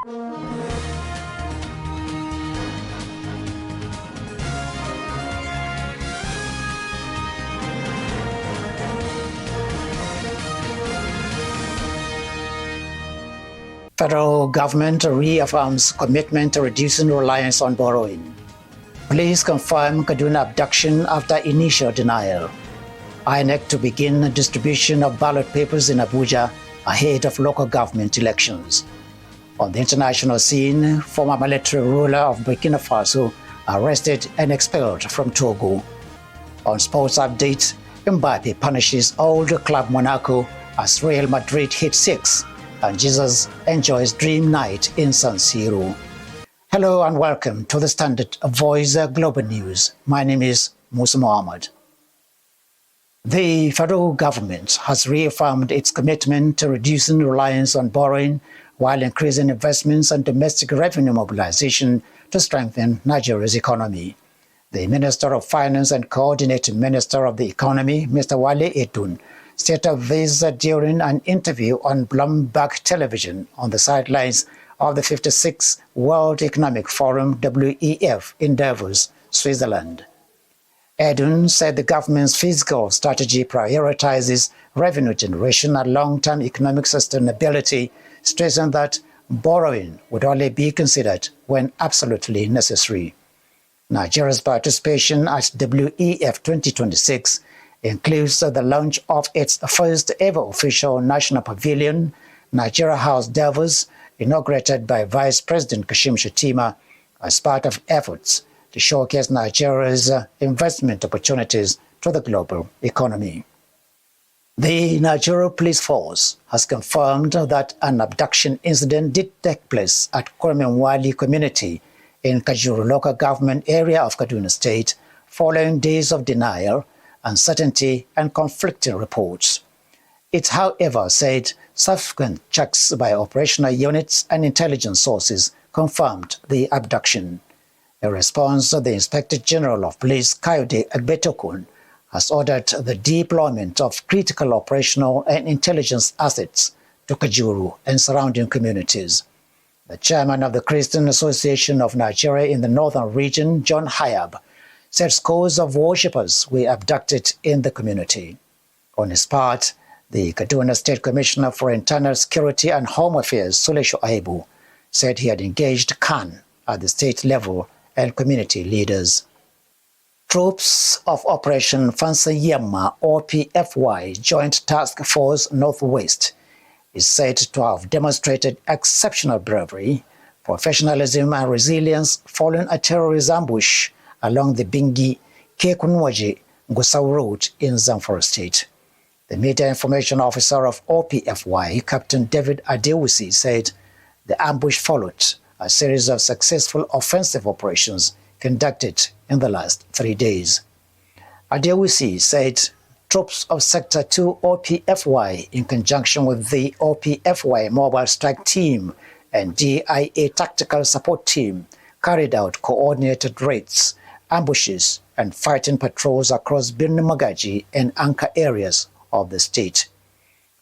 Federal government reaffirms commitment to reducing reliance on borrowing. Police confirm Kaduna abduction after initial denial. INEC to begin distribution of ballot papers in Abuja ahead of local government elections. On the international scene, former military ruler of Burkina Faso arrested and expelled from Togo. On sports update, Mbappe punishes old club Monaco as Real Madrid hit 6, and Jesus enjoys dream night in San Siro. Hello and welcome to the Standard Voice Global News. My name is Musa Mohammed. The federal government has reaffirmed its commitment to reducing reliance on borrowing while increasing investments and domestic revenue mobilization to strengthen Nigeria's economy. The Minister of Finance and Coordinating Minister of the Economy, Mr. Wale Edun, stated this during an interview on Bloomberg Television on the sidelines of the 56th World Economic Forum WEF in Davos, Switzerland. Edun said the government's fiscal strategy prioritizes revenue generation and long-term economic sustainability, stressing that borrowing would only be considered when absolutely necessary. Nigeria's participation at WEF 2026 includes the launch of its first ever official national pavilion, Nigeria House Davos, inaugurated by Vice President Kashim Shettima as part of efforts to showcase Nigeria's investment opportunities to the global economy. The Nigeria Police Force has confirmed that an abduction incident did take place at Kwamenwali community in Kajuru local government area of Kaduna State following days of denial, uncertainty, and conflicting reports. It, however, said subsequent checks by operational units and intelligence sources confirmed the abduction. In response, the Inspector General of Police, Kayode Agbetokun, has ordered the deployment of critical operational and intelligence assets to Kajuru and surrounding communities. The chairman of the Christian Association of Nigeria in the northern region, John Hayab, said scores of worshippers were abducted in the community. On his part, the Kaduna State Commissioner for Internal Security and Home Affairs, Sule Shuaibu, said he had engaged Khan at the state level and community leaders. Troops of Operation Fansanyema OPFY Joint Task Force Northwest is said to have demonstrated exceptional bravery, professionalism and resilience following a terrorist ambush along the Bingi-Kekunwaje-Gusau Road in Zamfara State. The Media Information Officer of OPFY, Captain David Adewusi, said the ambush followed a series of successful offensive operations conducted in the last 3 days. Adewusi said troops of Sector 2 OPFY, in conjunction with the OPFY Mobile Strike Team and DIA Tactical Support Team, carried out coordinated raids, ambushes, and fighting patrols across Birnin Magaji and Anka areas of the state.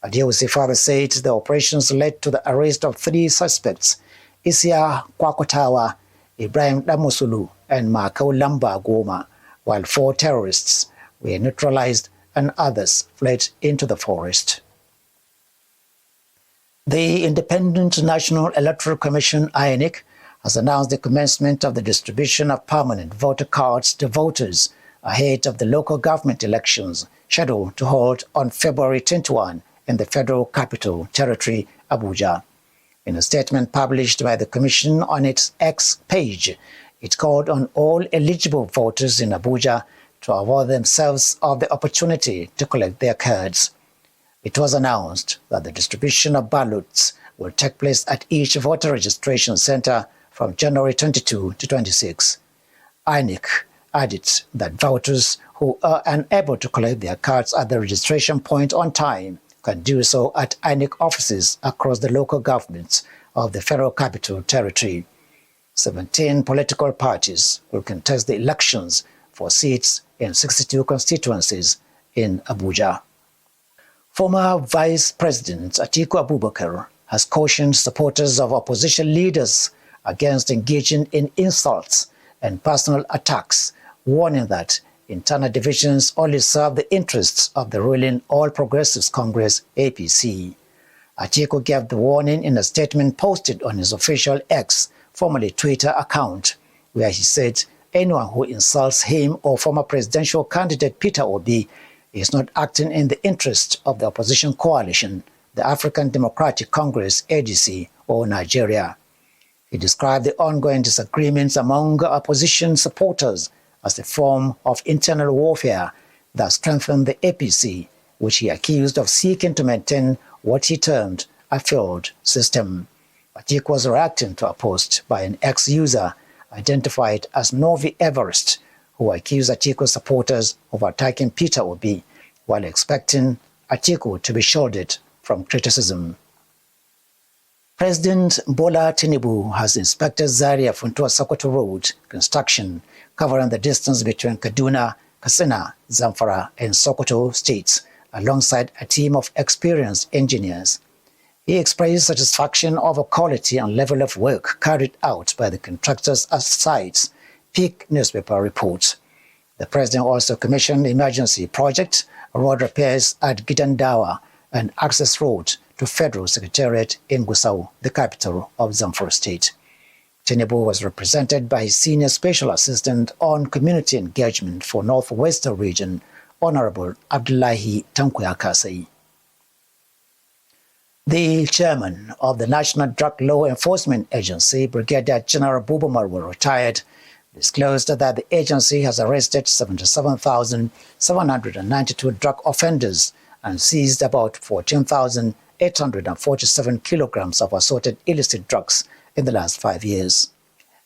Adewusi further said the operations led to the arrest of 3 suspects, Isia Kwakotawa, Ibrahim Damusulu, and Makau Lamba Goma, while 4 terrorists were neutralized and others fled into the forest. The Independent National Electoral Commission, INEC, has announced the commencement of the distribution of permanent voter cards to voters ahead of the local government elections scheduled to hold on February 21 in the Federal Capital Territory, Abuja. In a statement published by the Commission on its X page, it called on all eligible voters in Abuja to avail themselves of the opportunity to collect their cards. It was announced that the distribution of ballots will take place at each voter registration center from January 22 to 26. INEC added that voters who are unable to collect their cards at the registration point on time can do so at INEC offices across the local governments of the Federal Capital Territory. 17 political parties will contest the elections for seats in 62 constituencies in Abuja. Former Vice President Atiku Abubakar has cautioned supporters of opposition leaders against engaging in insults and personal attacks, warning that internal divisions only serve the interests of the ruling All Progressives Congress (APC). Atiku gave the warning in a statement posted on his official X, formerly Twitter account, where he said anyone who insults him or former presidential candidate Peter Obi is not acting in the interest of the opposition coalition, the African Democratic Congress (ADC) or Nigeria. He described the ongoing disagreements among opposition supporters as a form of internal warfare that strengthened the APC, which he accused of seeking to maintain what he termed a failed system. Atiku was reacting to a post by an ex-user identified as Novi Everest, who accused Atiku supporters of attacking Peter Obi while expecting Atiku to be shielded from criticism. President Bola Tinubu has inspected Zaria-Funtua-Sokoto Road construction, covering the distance between Kaduna, Katsina, Zamfara, and Sokoto states, alongside a team of experienced engineers. He expressed satisfaction over quality and level of work carried out by the contractors at sites, Peak newspaper reports. The president also commissioned emergency project, road repairs at Gidandawa, and access road to Federal Secretariat in Gusau, the capital of Zamfara State. Tinubu was represented by his Senior Special Assistant on Community Engagement for Northwestern Region, Honorable Abdullahi Tankuya Kasai. The chairman of the National Drug Law Enforcement Agency, Brigadier General Buba Marwa, retired, disclosed that the agency has arrested 77,792 drug offenders and seized about 14,847 kilograms of assorted illicit drugs in the last 5 years.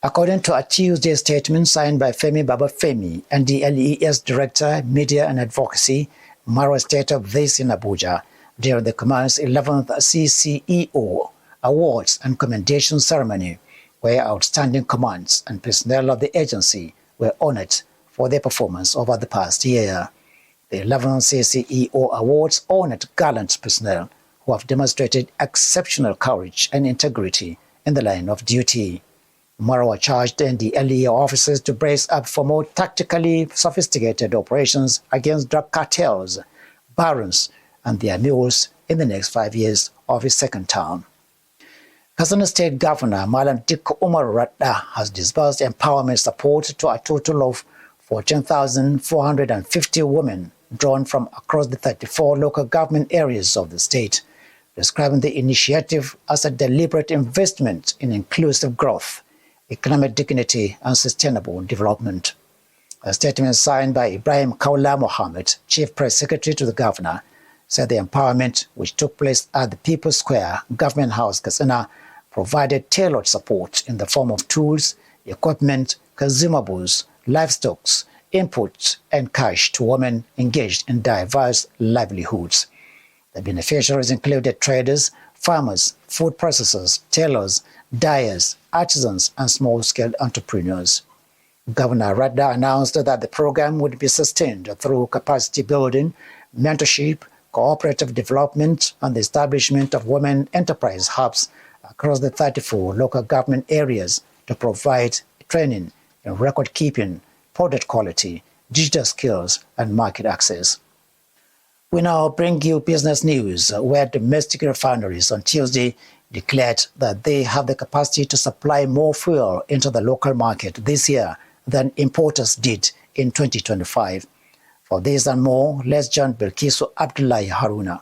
According to a Tuesday statement signed by Femi Babafemi, NDLES Director, Media and Advocacy, Marwa stated this in Abuja during the Command's 11th CCEO Awards and Commendation Ceremony, where outstanding commands and personnel of the agency were honored for their performance over the past year. The 11th CCEO Awards honored gallant personnel who have demonstrated exceptional courage and integrity in the line of duty. Marwa charged NDLEA officers to brace up for more tactically sophisticated operations against drug cartels, barons, and their mules in the next 5 years of his second term. Katsina State Governor Malam Dikko Umar Radda has disbursed empowerment support to a total of 14,450 women drawn from across the 34 local government areas of the state, describing the initiative as a deliberate investment in inclusive growth, economic dignity, and sustainable development. A statement signed by Ibrahim Kaula Mohammed, Chief Press Secretary to the Governor, said the empowerment, which took place at the People's Square, Government House, Katsina, provided tailored support in the form of tools, equipment, consumables, livestock, inputs, and cash to women engaged in diverse livelihoods. The beneficiaries included traders, farmers, food processors, tailors, dyers, artisans, and small-scale entrepreneurs. Governor Radda announced that the program would be sustained through capacity building, mentorship, cooperative development, and the establishment of women enterprise hubs across the 34 local government areas to provide training in record-keeping, product quality, digital skills, and market access. We now bring you business news, where domestic refineries on Tuesday declared that they have the capacity to supply more fuel into the local market this year than importers did in 2025. For this and more, let's join Bilkisu Abdullahi Haruna.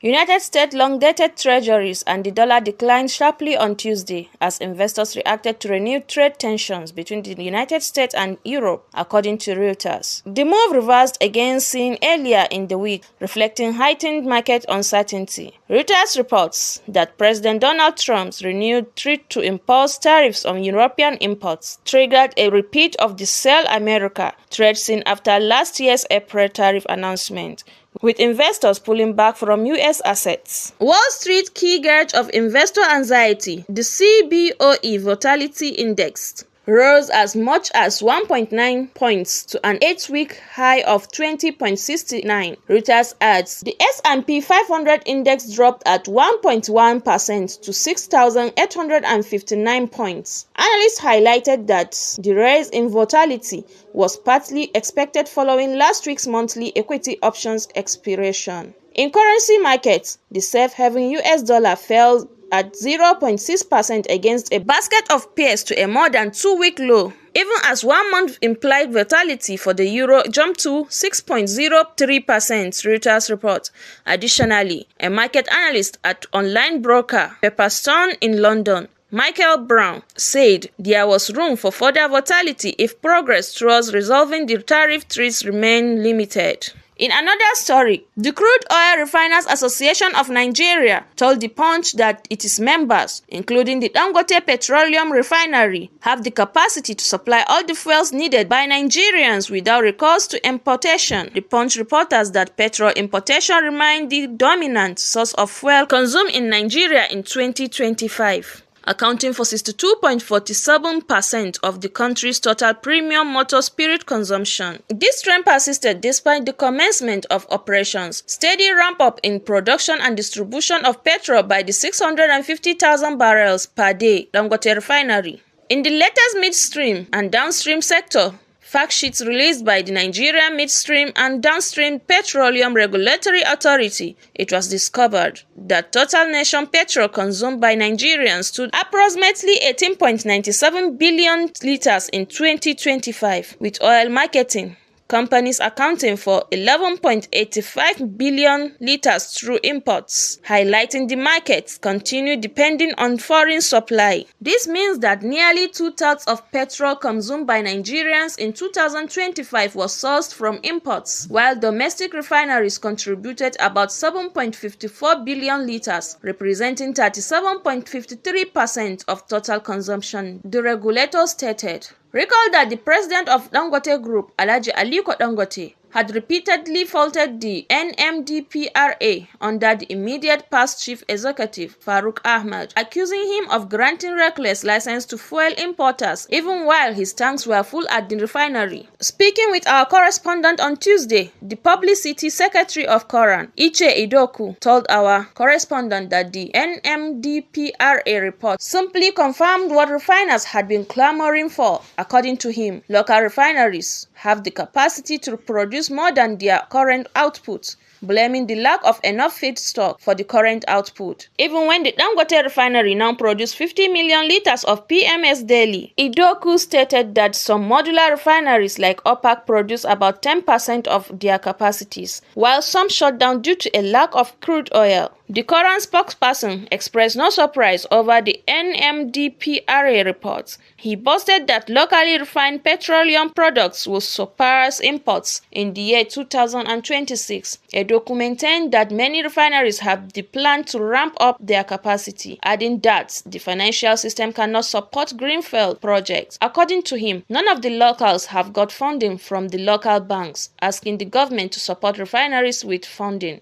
United States long-dated treasuries and the dollar declined sharply on Tuesday as investors reacted to renewed trade tensions between the United States and Europe, according to Reuters. The move reversed again seen earlier in the week, reflecting heightened market uncertainty. Reuters reports that President Donald Trump's renewed threat to impose tariffs on European imports triggered a repeat of the Sell America trade seen after last year's April tariff announcement, with investors pulling back from U.S. assets. Wall Street key gauge of investor anxiety, the CBOE Volatility Index, rose as much as 1.9 points to an 8-week high of 20.69. Reuters adds, the S&P 500 index dropped at 1.1% to 6,859 points. Analysts highlighted that the rise in volatility was partly expected following last week's monthly equity options expiration. In currency markets, the safe-haven US dollar fell at 0.6% against a basket of pairs to a more than 2-week low, even as 1 month implied volatility for the euro jumped to 6.03%, Reuters report. Additionally, a market analyst at online broker Pepperstone in London, Michael Brown, said there was room for further volatility if progress towards resolving the tariff threats remained limited. In another story, the Crude Oil Refiners Association of Nigeria told The Punch that its members, including the Dangote Petroleum Refinery, have the capacity to supply all the fuels needed by Nigerians without recourse to importation. The Punch reports that petrol importation remained the dominant source of fuel consumed in Nigeria in 2025. Accounting for 62.47% of the country's total premium motor spirit consumption. This trend persisted despite the commencement of operations, steady ramp-up in production and distribution of petrol by the 650,000 barrels per day Dangote refinery. In the latest midstream and downstream sector, fact sheets released by the Nigerian Midstream and Downstream Petroleum Regulatory Authority, it was discovered that total nation petrol consumed by Nigerians stood approximately 18.97 billion liters in 2025, with oil marketing companies accounting for 11.85 billion liters through imports, highlighting the markets continue depending on foreign supply. This means that nearly 2/3 of petrol consumed by Nigerians in 2025 was sourced from imports, while domestic refineries contributed about 7.54 billion liters, representing 37.53% of total consumption, the regulator stated. Recall that the president of Dangote Group, Alhaji Aliko Dangote, had repeatedly faulted the NMDPRA under the immediate past chief executive, Farouk Ahmad, accusing him of granting reckless license to fuel importers even while his tanks were full at the refinery. Speaking with our correspondent on Tuesday, the publicity secretary of Koran, Iche Idoku, told our correspondent that the NMDPRA report simply confirmed what refiners had been clamoring for. According to him, local refineries have the capacity to produce more than their current output, blaming the lack of enough feedstock for the current output. Even when the Dangote refinery now produces 50 million liters of PMS daily, Idoku stated that some modular refineries like OPAC produce about 10% of their capacities, while some shut down due to a lack of crude oil. The Koran spokesperson expressed no surprise over the NMDPRA report. He boasted that locally refined petroleum products will surpass imports in the year 2026. Edoku maintained that many refineries have the plan to ramp up their capacity, adding that the financial system cannot support greenfield projects. According to him, none of the locals have got funding from the local banks, asking the government to support refineries with funding.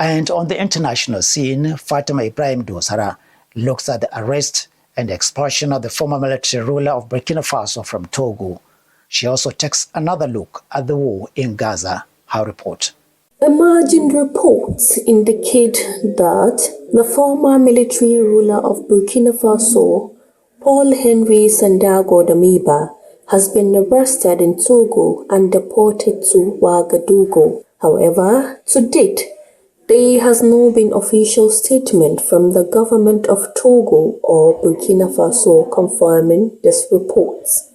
And on the international scene, Fatima Ibrahim Dosara looks at the arrest and expulsion of the former military ruler of Burkina Faso from Togo. She also takes another look at the war in Gaza. Her report. Emerging reports indicate that the former military ruler of Burkina Faso, Paul-Henri Sandaogo Damiba, has been arrested in Togo and deported to Ouagadougou. However, to date, there has no been official statement from the government of Togo or Burkina Faso confirming these reports.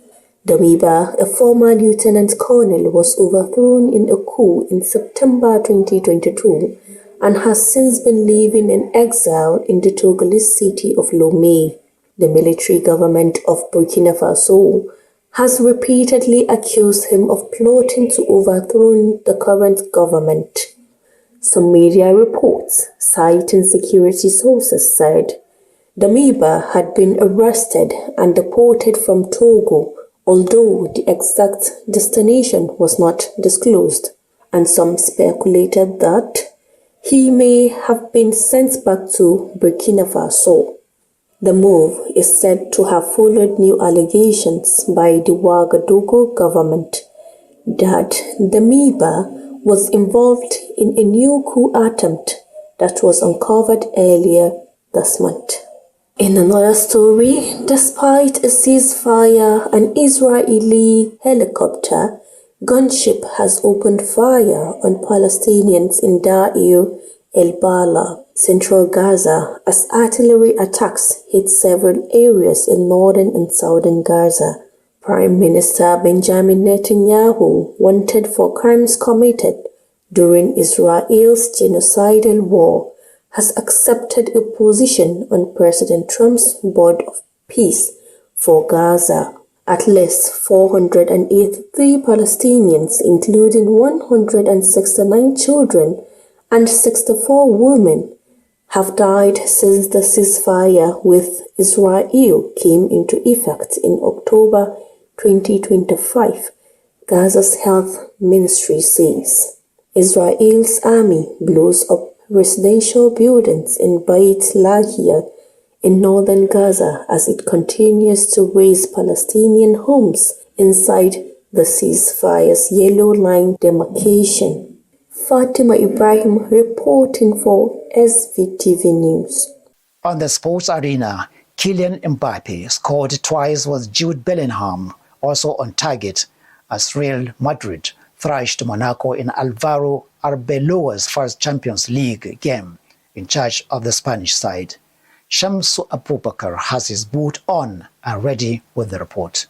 Damiba, a former lieutenant colonel, was overthrown in a coup in September 2022 and has since been living in exile in the Togolese city of Lomé. The military government of Burkina Faso has repeatedly accused him of plotting to overthrow the current government. Some media reports, citing security sources, said Damiba had been arrested and deported from Togo, although the exact destination was not disclosed, and some speculated that he may have been sent back to Burkina Faso. The move is said to have followed new allegations by the Ouagadougou government that Damiba was involved in a new coup attempt that was uncovered earlier this month. In another story, despite a ceasefire, an Israeli helicopter gunship has opened fire on Palestinians in Deir el-Bala, central Gaza, as artillery attacks hit several areas in northern and southern Gaza. Prime Minister Benjamin Netanyahu, wanted for crimes committed during Israel's genocidal war, has accepted a position on President Trump's Board of Peace for Gaza. At least 483 Palestinians, including 169 children and 64 women, have died since the ceasefire with Israel came into effect in October 2025, Gaza's health ministry says. Israel's army blows up residential buildings in Beit Lahia in northern Gaza as it continues to raze Palestinian homes inside the ceasefire's yellow line demarcation. Fatima Ibrahim reporting for SVTV News. On the sports arena, Kylian Mbappe scored twice with Jude Bellingham also on target as Real Madrid thrashed Monaco in Alvaro Arbeloa's first Champions League game in charge of the Spanish side. Shamsu Abubakar has his boot on and ready with the report.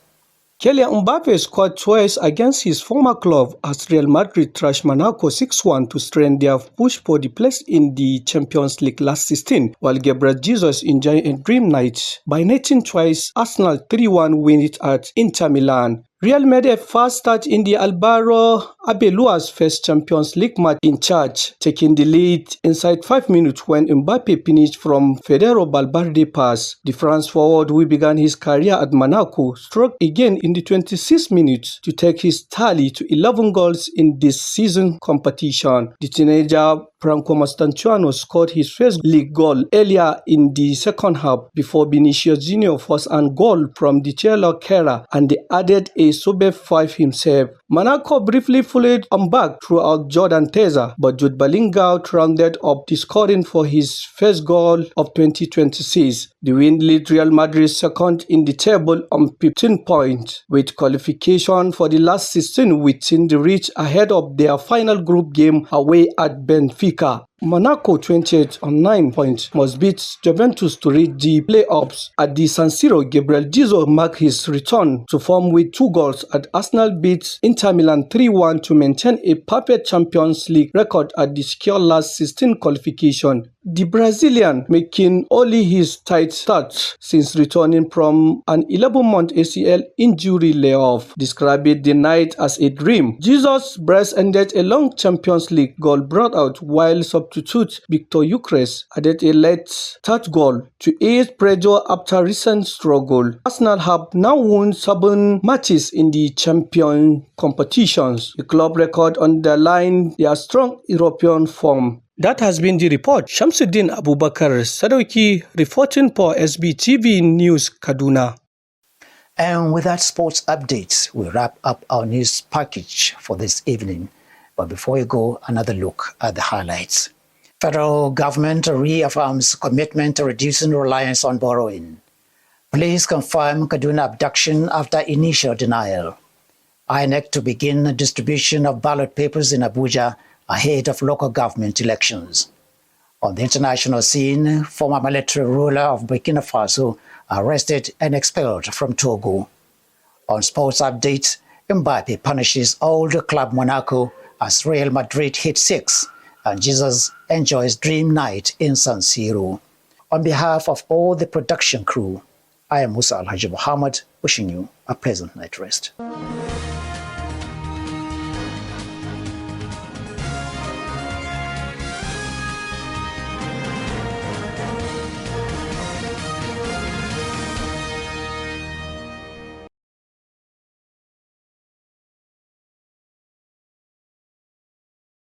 Kylian Mbappe scored twice against his former club as Real Madrid thrashed Monaco 6-1 to strengthen their push for the place in the Champions League last 16, while Gabriel Jesus enjoyed a dream night by netting twice Arsenal 3-1 win it at Inter Milan. Real made a fast start in the Alvaro Arbeloa's first Champions League match in charge, taking the lead inside 5 minutes when Mbappe finished from Federa Valverde pass. The France forward, who began his career at Monaco, struck again in the 26th minute to take his tally to 11 goals in this season competition. The teenager Franco Mastantuono scored his first league goal earlier in the second half before Vinicius Junior forced an goal from the Chelo Kera and they added a sober 5 himself. Monaco briefly followed on back throughout Jordan Teza, but Jude Bellingham rounded up the scoring for his first goal of 2026. The win led Real Madrid second in the table on 15 points, with qualification for the last 16 within the reach ahead of their final group game away at Benfica. Monaco, 28 on 9 points, must beat Juventus to reach the playoffs. At the San Siro, Gabriel Jesus marked his return to form with 2 goals at Arsenal beat Inter Milan 3-1 to maintain a perfect Champions League record at the secure last 16 qualification. The Brazilian making only his third start since returning from an 11-month ACL injury layoff, described the night as a dream. Jesus' brace ended a long Champions League goal brought out while substitute Victor Gyökeres added a late third goal to ease pressure after recent struggle. Arsenal have now won 7 matches in the champion competitions. The club record underlined their strong European form. That has been the report. Shamsuddin Abubakar Sadauki reporting for SBTV News, Kaduna. And with that sports update, we wrap up our news package for this evening. But before we go, another look at the highlights. Federal government reaffirms commitment to reducing reliance on borrowing. Police confirm Kaduna abduction after initial denial. INEC to begin distribution of ballot papers in Abuja ahead of local government elections. On the international scene, former military ruler of Burkina Faso arrested and expelled from Togo. On sports updates, Mbappe punishes old club Monaco as Real Madrid hit 6 and Jesus enjoys dream night in San Siro. On behalf of all the production crew, I am Musa Alhaji Muhammad, wishing you a pleasant night rest.